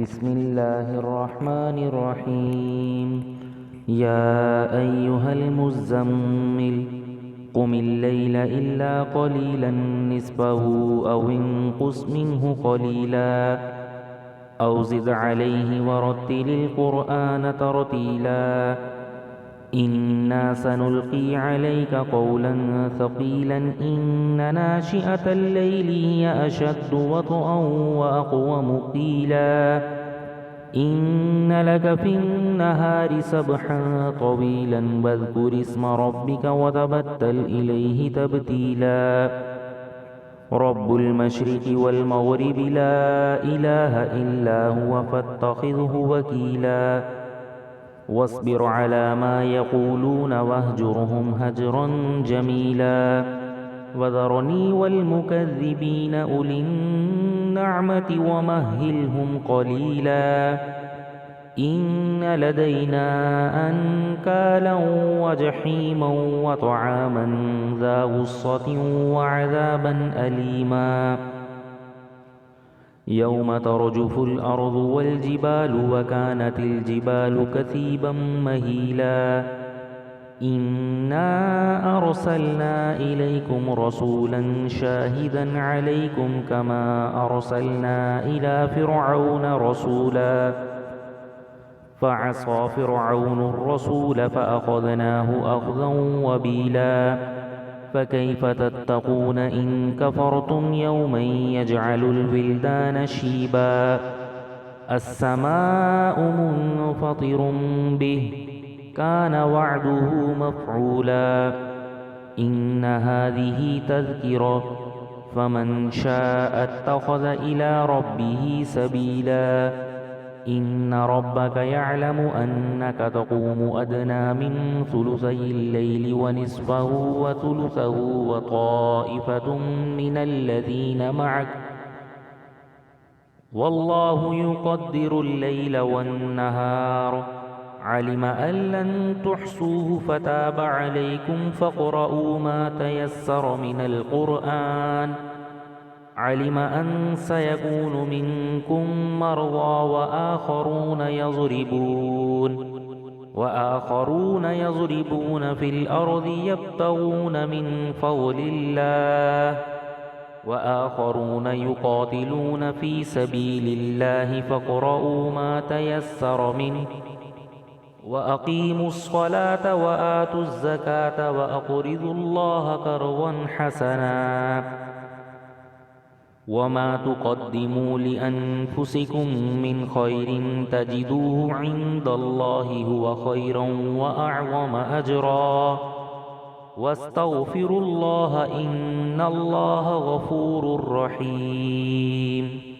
بسم الله الرحمن الرحيم. يا أيها المزمل قم الليل إلا قليلا نصفه أو انقص منه قليلا أو زد عليه ورتل القرآن ترتيلا إنا سنلقي عليك قولا ثقيلا إن ناشئة الليل هي أشد وطئا وأقوم قيلا إن لك في النهار سبحا طويلا واذكر اسم ربك وتبتل إليه تبتيلا رب المشرق والمغرب لا إله إلا هو فاتخذه وكيلا واصبر على ما يقولون واهجرهم هجرا جميلا وذرني والمكذبين أولي النعمة ومهلهم قليلا إن لدينا أنكالا وجحيما وطعاما ذا غصة وعذابا أليما يوم ترجف الأرض والجبال وكانت الجبال كثيبا مهيلا إنا أرسلنا إليكم رسولا شاهدا عليكم كما أرسلنا إلى فرعون رسولا فعصى فرعون الرسول فأخذناه أخذا وبيلا فكيف تتقون إن كفرتم يوما يجعل الولدان شيبا السماء منفطر به كان وعده مفعولا إن هذه تذكرة فمن شاء اتخذ إلى ربه سبيلا إن ربك يعلم أنك تقوم أدنى من ثلثي الليل ونصفه وثلثه وطائفة من الذين معك والله يقدر الليل والنهار علم أن لن تحصوه فتاب عليكم فاقرؤوا ما تيسر من القرآن علم أن سيكون منكم مرضى وآخرون يضربون في الأرض يبتغون من فضل الله وآخرون يقاتلون في سبيل الله فاقرؤوا ما تيسر منه وأقيموا الصلاة وآتوا الزكاة وأقرضوا الله قرضا حسنا وما تقدموا لأنفسكم من خير تجدوه عند الله هو خيرا وأعظم أجرا واستغفروا الله إن الله غفور رحيم.